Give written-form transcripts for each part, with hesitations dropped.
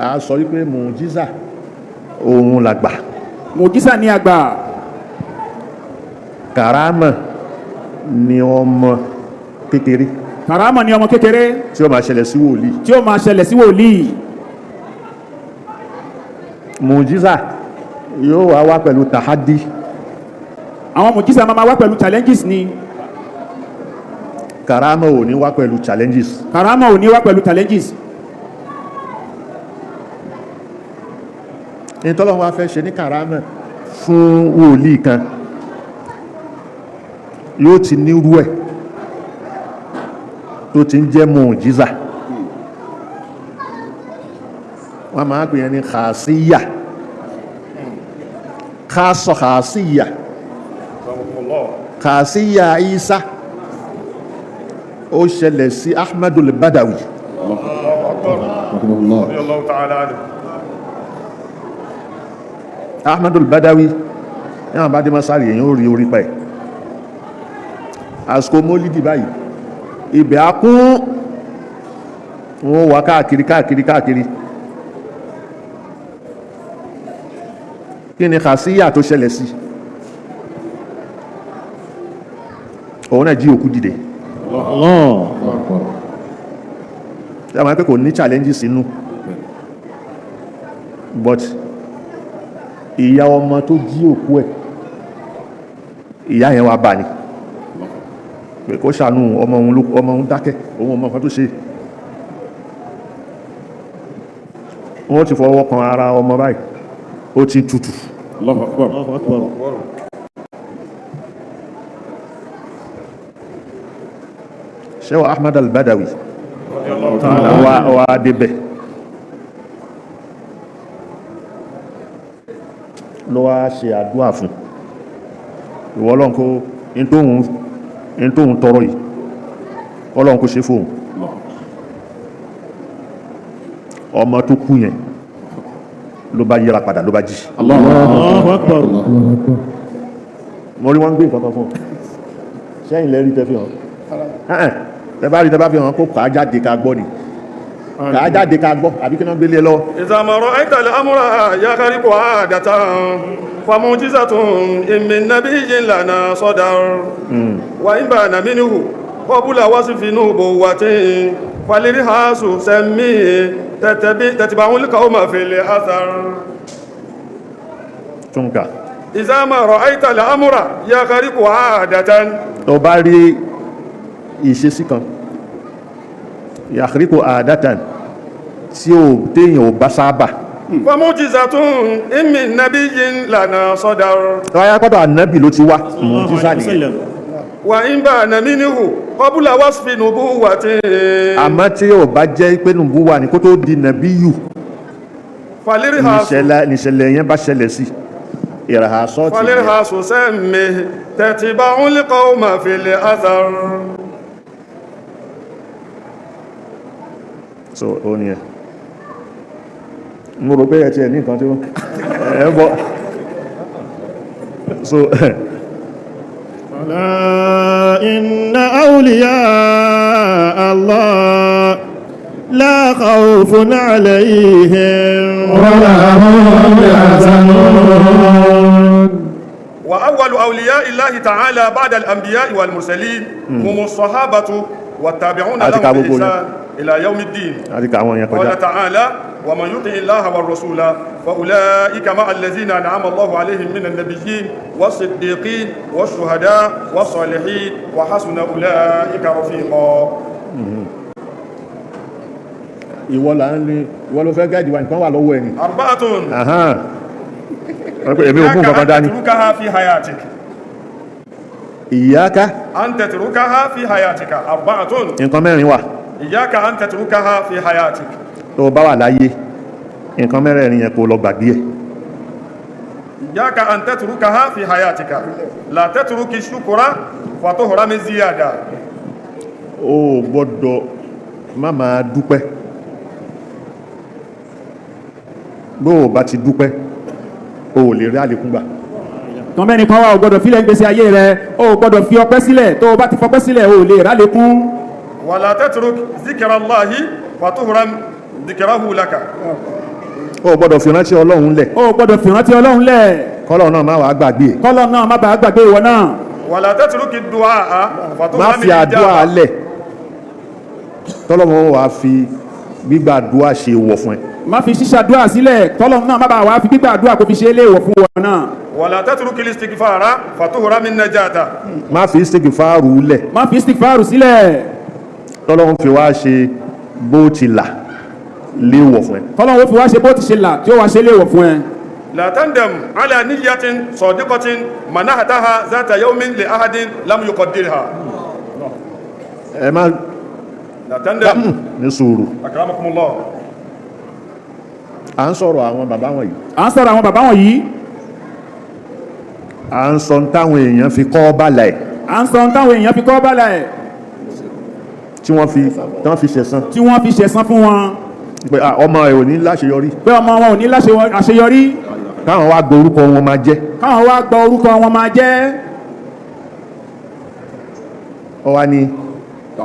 a sọ wípé Mujisah òun làgbà. Mujisah ni àgbà. Karamah ni ọmọ kékeré. Karamah ni ọmọ kékeré. Tí ó máa ṣẹlẹ̀ sí wòlíì. Tí ó máa ṣẹlẹ̀ sí wòlíì. Mujisah yóò wá pẹ̀lú tahaddi. Àwọn Mujisah máa wá pẹ̀lú challenges ni. Karamah ò ní wá pẹ̀lú challenges. Karamah ò ní wá pẹ̀lú challenges. Ní tọ́lọ́run wá fẹ́ ṣe ní Karamah fún wòlíì kan yóò ti nírú ẹ̀ tó ti ń jẹ́ Mujisah. Wọ́n máa pè yẹn ní khasiyya. Khasiyya. Khasiyya Isa ó ṣẹlẹ̀ sí Ahmadul Badawi. Ahmadul Badawi yàwọn bá dé masari èyàn ó rí orí pa ẹ̀. Àsìkò mólídì báyìí ibẹ̀ á kún, wọ́n wá káàkiri. Kí ni khasiyya tó ṣẹlẹ̀ sí? Òun náà jí òkú dìde. Yàwọn pé kò ní challenges inú, but ìyá ọmọ tó jí òkú ẹ̀, ìyá yẹn wá bá ní pé kó ṣàánú ọmọ òun dákẹ́, òun ọmọ kan tó ṣe. Wọ́n ti fọwọ́ kan ara ọmọ báyìí, ó ti tutù. Sheikh Ahmad al-Badawi wà débẹ̀ ló wá ṣe àdúà fún ìwọ Ọlọ́run kó in tóhun tọrọ yìí Ọlọ́run kó ṣe fóhun. Ọmọ tó kú yẹn ló bá yíra padà ló bá jí. Allahu Akbar. Mo rí wọ́n gbé nǹkan kan fún ṣẹ́yìn lẹ́rí tẹ́ fi hàn tẹ́bá rí tẹ́bá fi hàn kó kàá jáde ká gbọ́ ni, kàá jáde ká gbọ́ àbí kí náà gbélé lọ. ìsàmọ̀rọ̀ àìtàlẹ̀ amúra yàkárí kò àdàtà famujizatun min nabiyyin lana sadar wa in bana minhu qabla wasfinu buwatin falirhasu sammi tatba'ul qawma fil athar. Túnkà. ìsàmọ̀rọ̀ àìtàlẹ̀ amúra yàkárí kò àdàtà. Tó bá rí ìṣesí kan yàkíríkò àdátàn tí ó téèyàn ò bá sábà. famujizatun min nabiyyin lana sadar. Tó wáyá pátá ànábì ló ti wá Mujisah nìyẹn. Wa in bana minhu qabla wasfi nubuwatin. Àmọ́ tí ó bá jẹ́ pé nùbúwà ní kó tó di nàbíyù níṣẹ̀lẹ̀ yẹn bá ṣẹlẹ̀ sí ìràhásọ́ ti falirhasu sammi tatba'ul qawma fil athar. So ó ní ẹ̀ mo rò pé ẹ̀ tí ẹ̀ ní nǹkan tí ó ẹ̀ bọ́ so ala inna awliya Allah la khawfun alayhim wa la hum yahzanun. wa awwalu awliya illahi ta'ala ba'da al-anbiya'i wal mursalin hum as-sahabatu wat-tabi'una lahum bi ihsan ila yawmiddin. Qala ta'ala wa man yuti illaha war rasula fa ulaika ma'a allazina an'ama Allahu alayhim minan nabiyyin was-siddiqin wash-shuhada was-salihin wa hasuna ulaika rafiqa. Ìwọ ló fẹ́ gáàdì wa nǹkan wà lọ́wọ́ ẹni. Arba'atun. Èmi ògùn kankan dání. Tatrukaha fi hayatik. Iyyaka an tatrukaha fi hayatika. Arba'atun. Nǹkan mẹ́rin wà. Iyyaka an tatrukaha fi hayatik. Tó bá wà láyé nǹkan mẹ́rin yẹn kó lọ gbàgbé ẹ̀. Iyyaka an tatrukaha fi hayatika. La tatruki shukra fa tuhrami ziyada. Ó gbọ́dọ̀ má máa dúpẹ́. Bó o bá ti dúpẹ́ o lè rí àlékún gbà. Tán mẹ́rin kan wá o gbọ́dọ̀ fílẹ̀ gbèsè ayé rẹ, o gbọ́dọ̀ fi ọpẹ́ sílẹ̀, tó o bá ti fọpẹ́ sílẹ̀ o lè rálékún. Wala tatruk zikrallahi wa tuhram zikrahu laka. ó gbọ́dọ̀ fi rántí Ọlọ́run lẹ̀. ó gbọ́dọ̀ fi rántí Ọlọ́run lẹ̀. kọ́lọ́run náà má wàá gbàgbé. kọ́lọ́run náà má bàa gbàgbé ìwọ náà. wala tatruki du'a má fi àdúrà lẹ̀ tọ́lọ́run wàá fi gbígbàdúrà ṣe wọ̀ fún ẹ. má fi ṣíṣàdúrà sílẹ̀ tọ́lọ́run náà má bàa wàá fi gbígbàdúrà kó fi ṣe é léèwọ̀ fún wọn náà. wala tatruki istighfara fatuhra min najata. má fi istighfaru lẹ̀. má fi istighfaru sílẹ̀. tọ́lọ́run fi wá ṣe bó ti là léèwọ̀ fún ẹ. tọ́lọ́run fi wá ṣe bó ti ṣe là tí ó wá ṣe léèwọ̀ fún ẹ. la tandam ala niyyatin sadiqatin manahataha zata yawmin li ahadin lam yuqaddirha. ẹ má la tandam ní sùúrù. akramakumullah. à ń sọ̀rọ̀ àwọn bàbá wọ̀nyí. à ń sọ̀rọ̀ àwọn bàbá wọ̀nyí. à ń sọ táwọn èèyàn fi kọ́ bàlà ẹ̀. à ń sọ táwọn èèyàn fi kọ́ bàlà ẹ̀. tí wọ́n fi ṣẹ̀san. tí wọ́n fi ṣẹ̀san fún wọn. pé ọmọ ẹ̀ ò ní láṣeyọrí. pé ọmọ wọn ò ní láṣeyọrí. káwọn wá gbọ́ orúkọ wọn máa jẹ́. káwọn wá gbọ́ orúkọ wọn máa jẹ́. ọ wá ní.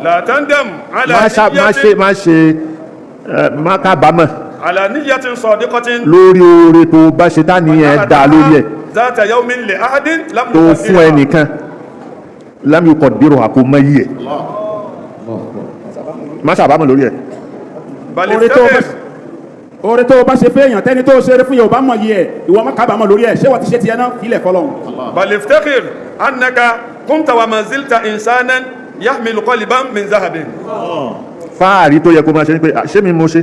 la tandam ala niyyatin má kábàámọ̀. ala niyyatin sadiqatin lórí oore tó bá ṣe tá nìyẹn dá lórí ẹ̀. zata yawmin li ahadin lam tó fún ẹnìkan lam yuqaddiru àkómọ́ yìí ẹ̀. má ṣàbámọ̀ lórí ẹ̀. oore tó bá ṣe fẹ́yàn tẹ́ni tó ṣeré fún yóò bá mọ̀ yìí ẹ̀ ìwọ má kábàámọ̀ lórí ẹ̀ ṣé wọ́n ti ṣe tiẹ̀ náà ilẹ̀ fọlọ́hun. bal iftakhir annaka kunta wa ma zilta insanan yahmilu qalban min zahabin. fáàrí tó yẹ kó máa ṣe ni pé ṣé mi mo ṣe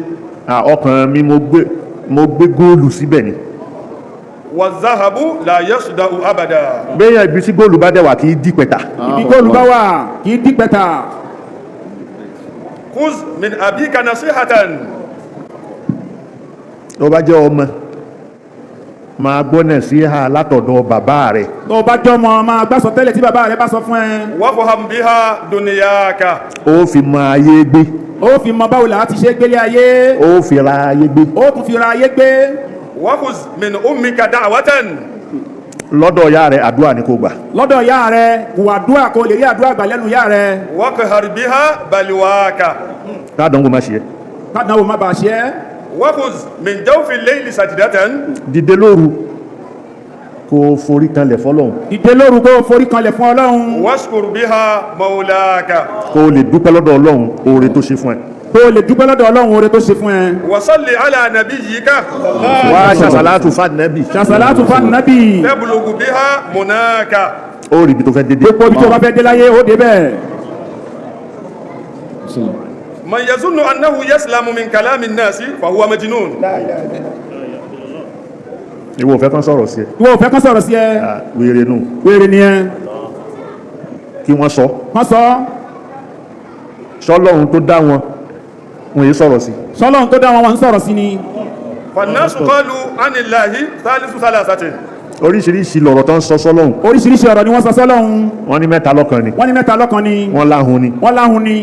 ọkàn mi mo gbé góòlù síbẹ̀ ni. wa zahabu la yasda'u abada. bẹ́ẹ̀ ibi tí góòlù bá dẹ̀ wà kì í dí pẹ̀tà. ibi góòlù bá wà kì í dí pẹ̀tà. khuz min abika nasihatan. tó bá jẹ́ ọmọ máa gbọ́nà sí ha látọ̀dọ̀ bàbá rẹ̀. tó bá jẹ́ ọmọ máa gbásọ tẹ́lẹ̀ tí bàbá rẹ̀ bá sọ fún ẹ. wafham biha dunyaka. ó fi mọ ayé gbé. ó fi mọ báwo la ti ṣe gbélé ayé. ó fi ra ayé gbé. ó tún fi ra ayé gbé. wakhuz min ummika da'watan. lọ́dọ̀ ya rẹ̀ àdúrà ni kò gbà. lọ́dọ̀ ya rẹ̀ wà àdúrà kó lè rí àdúrà gbà lẹ́nu ya rẹ̀. waqhar biha balwaka. kádánwò má ṣe é. kádánwò má bàa ṣe é. wakhuz min jawfi al-layli sajdatan. dìde lóru kó forí kanlẹ̀ fọ́lọ́hun. dìde lóru kó forí kanlẹ̀ fún Ọlọ́run. washkur biha mawlaka. kó lè dúpẹ́ lọ́dọ̀ Ọlọ́run oore tó ṣe fún ẹ. kó lè dúpẹ́ lọ́dọ̀ Ọlọ́run oore tó ṣe fún ẹ. wa salli ala nabiyyika. wá ṣàṣàlátù fànàbì. ṣàṣàlátù fànàbì. tablughu biha munaka. ó rí ibi tó fẹ́ dédé. gbogbo ibi tó bá fẹ́ dé láyé ó dé bẹ́ẹ̀. man yazunnu annahu yaslamu min kalami an-nasi fa huwa majnun. ìwọ fẹ́ kán sọ̀rọ̀ sí ẹ. ìwọ fẹ́ kán sọ̀rọ̀ sí ẹ. wèrè nù. wèrè ni ẹ. kí wọ́n sọ. wọ́n sọ. sọlọ́run tó dá wọn wọ́n yé sọ̀rọ̀ sí. sọlọ́run tó dá wọn wọ́n ń sọ̀rọ̀ sí ni. fannasu qalu anillahi thalithu thalathatin. oríṣiríṣi lọ̀rọ̀ tó ń sọ sọ́lọ́run. oríṣiríṣi ọ̀rọ̀ ni wọ́n sọ sọ́lọ́run. wọ́n ní mẹ́ta lọ́kan ni. wọ́n ní mẹ́ta lọ́kan ni. wọ́n láhun ni. wọ́n láhun ni.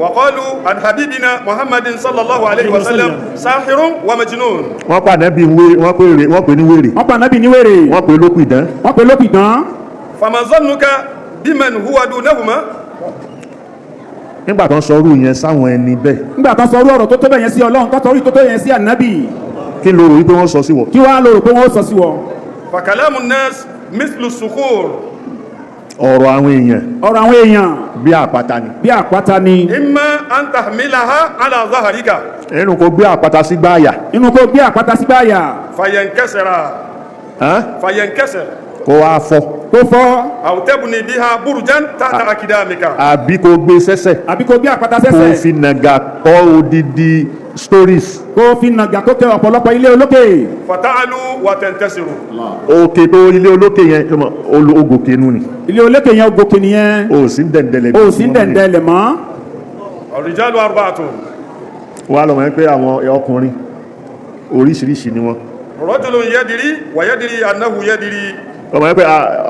wa qalu an habibina muhammadin sallallahu alayhi wa sallam sahirun wa majnun. wọ́n pa ànábì wọ́n pè ní wèrè. wọ́n pa ànábì ní wèrè. wọ́n pè lópìdán. wọ́n pè lópìdán. faman zannuka biman huwa dunahuma. nígbà tó ń sọrú yẹn sáwọn ẹni bẹ́ẹ̀. nígbà tó ń sọrú ọ̀rọ̀ tó tó bẹ́ẹ̀ yẹn sí Ọlọ́run tó torí tó tó yẹn sí ànábì. kí ló rò wípé wọ́n sọ sí wọ. kí wàá lò rò pé wọ́n sọ sí wọ. fa kalamu an-nas mithlu as-sukhur. ọ̀rọ̀ àwọn èèyàn. ọ̀rọ̀ àwọn èèyàn. bí àpáta ni. bí àpáta ni. imma an tahmilaha ala zahrika. inú kó gbé àpáta sí gbáàyà. inú kó gbé àpáta sí gbáàyà. fayankasira. kó wá fọ́. kó fọ́. aw tabni biha burjan tahta akidamika. àbí kó gbé sẹ́sẹ̀. àbí kó gbé àpáta sẹ́sẹ̀. kó fi nàgà kọ́ odidi stories. kó fi nàgà kó tẹ ọ̀pọ̀lọpọ̀ ilé olókè. fata'alu wa tantasiru. òkè tó ilé olókè yẹn ogòkè nù ni. ilé olókè yẹn ogòkè nìyẹn. o sì ń dẹ̀ndẹ̀lẹ̀. o sì ń dẹ̀ndẹ̀lẹ̀ mọ́. ar-rijalu arba'atun. wà lọ́mọ yẹn pé àwọn ọkùnrin oríṣiríṣi ni wọ́n. rajulun yadri wa yadri annahu yadri. ọmọ yẹn pé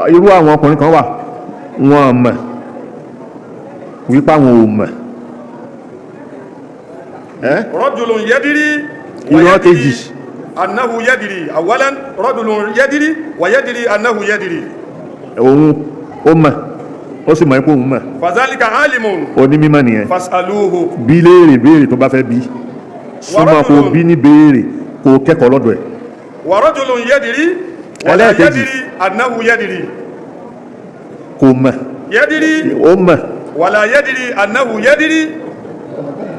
irú àwọn ọkùnrin kan wà wọn mọ̀ wípé àwọn ò mọ̀. rajulun yadri wa yadri annahu yadri. awalan rajulun yadri wa yadri annahu yadri. òun ó mọ̀ ó sì mọ̀ ipò òun mọ̀. fazalika alimun. onímọ̀ nìyẹn. fasaluhu. bí léèrè béèrè tó bá fẹ́ bí. súnmọ́ kó bí ní béèrè kó kẹ́kọ̀ọ́ lọ́dọ̀ ẹ̀. wa rajulun yadri wala yadri annahu yadri. kò mọ̀ yadri ó mọ̀ wala yadri annahu yadri.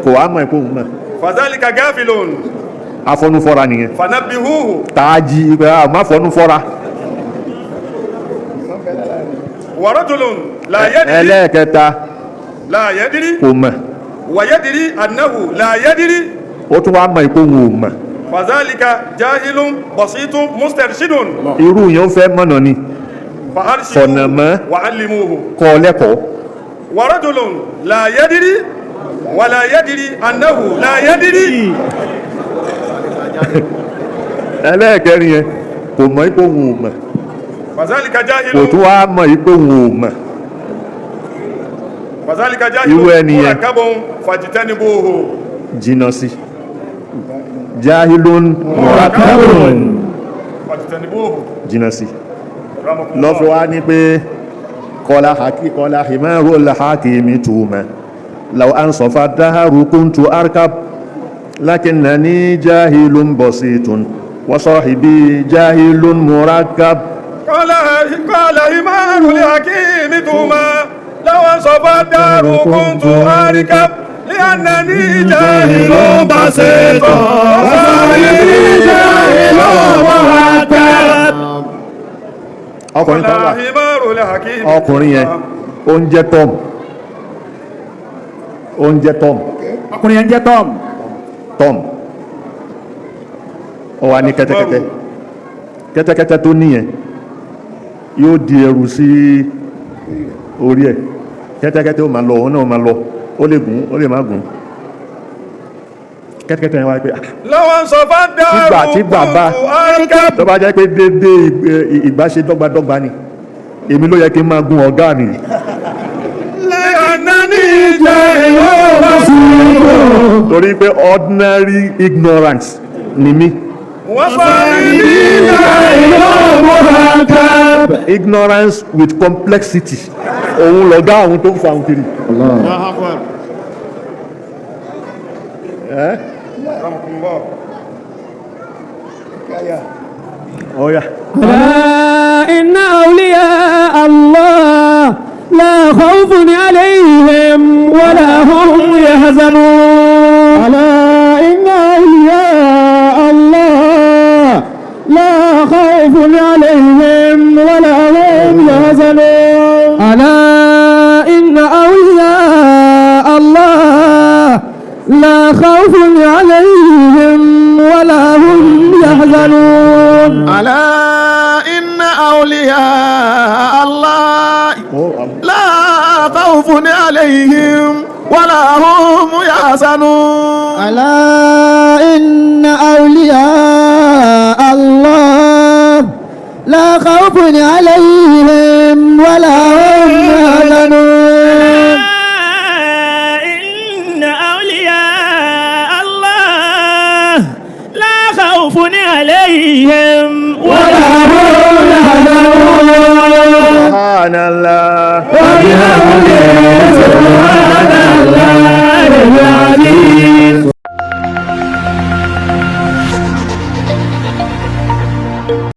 kò á mọ̀ ipò mọ̀. fadhalika gafilun. afọnufọ́ra nìyẹn. fanabbihuhu. tààjì má fọnufọ́ra. wa rajulun la yadri. ẹlẹ́ẹ̀kẹta la yadri. kò mọ̀. wa yadri annahu la yadri. ó tún wá mọ̀ ipò wọn ò mọ̀. fadhalika jahilun basitun mustarshidun. irú yẹn ó fẹ́ mọ̀nà ni. fọ̀nà mọ́ wa allimuhu. kọ́ lẹ́kọ̀ọ́. wa rajulun la yadri wa la yadri annahu la yadri. ẹlẹ́ẹ̀kẹrin yẹn kò mọ̀ ipò wọn ò mọ̀. fadhalika kò jahilun. tún wá mọ̀ ipò wọn ò mọ̀. fadhalika irú jahilun ẹni yẹn murakabun fajtanibuhu. jìnnà sí. jahilun murakabun fajtanibuhu. jìnnà sí. lọ́fẹ́ wá ní pé kọ́lá himaru lahakimi tuma law ansafa daharu kuntu arkab lakinnani jahilun basitun wa sahibi jahilun murakkab. qala himaru lahakimi tuma law ansafa daharu kuntu arkab liannani jahilun basitun wa sahibi jahilun murakkab. ọkùnrin kan wà ọkùnrin yẹn ó ń jẹ́ Tom ọkùnrin yẹn ń jẹ́ Tom ó wà ní kẹ́tẹ́kẹ́tẹ́ tó níyẹn yóò di ẹrù sí orí ẹ̀ kẹ́tẹ́kẹ́tẹ́ ó máa lọ òun náà máa lọ ó lè gùn ó lè má gùn kẹ́tẹ́kẹ́tẹ́ yẹn wá pé lọ́wọ́ sọ fà dáàrù tí bàbá tó bá jẹ́ pé dédé ìgbà ṣe dọ́gbadọ́gba ni èmi ló yẹ kí n máa gun ọ̀gá mi. torí pé ordinary ignorance ni mí. ignorance with complexity òun lọ̀gá àwọn tó ń fa òun kiri. ألا إن أولياء الله لا خوف عليهم ولا هم يحزنون. ألا إن أولياء الله لا خوف عليهم ولا هم يحزنون. ألا إن أولياء الله لا خوف عليهم ولا هم يحزنون. ألا إن أولياء الله لا خوف عليهم ولا هم يحزنون. ألا إن أولياء الله لا خوف عليهم ولا هم يحزنون. عليهم ولا هم يحزنون. سبحان الله وبحمده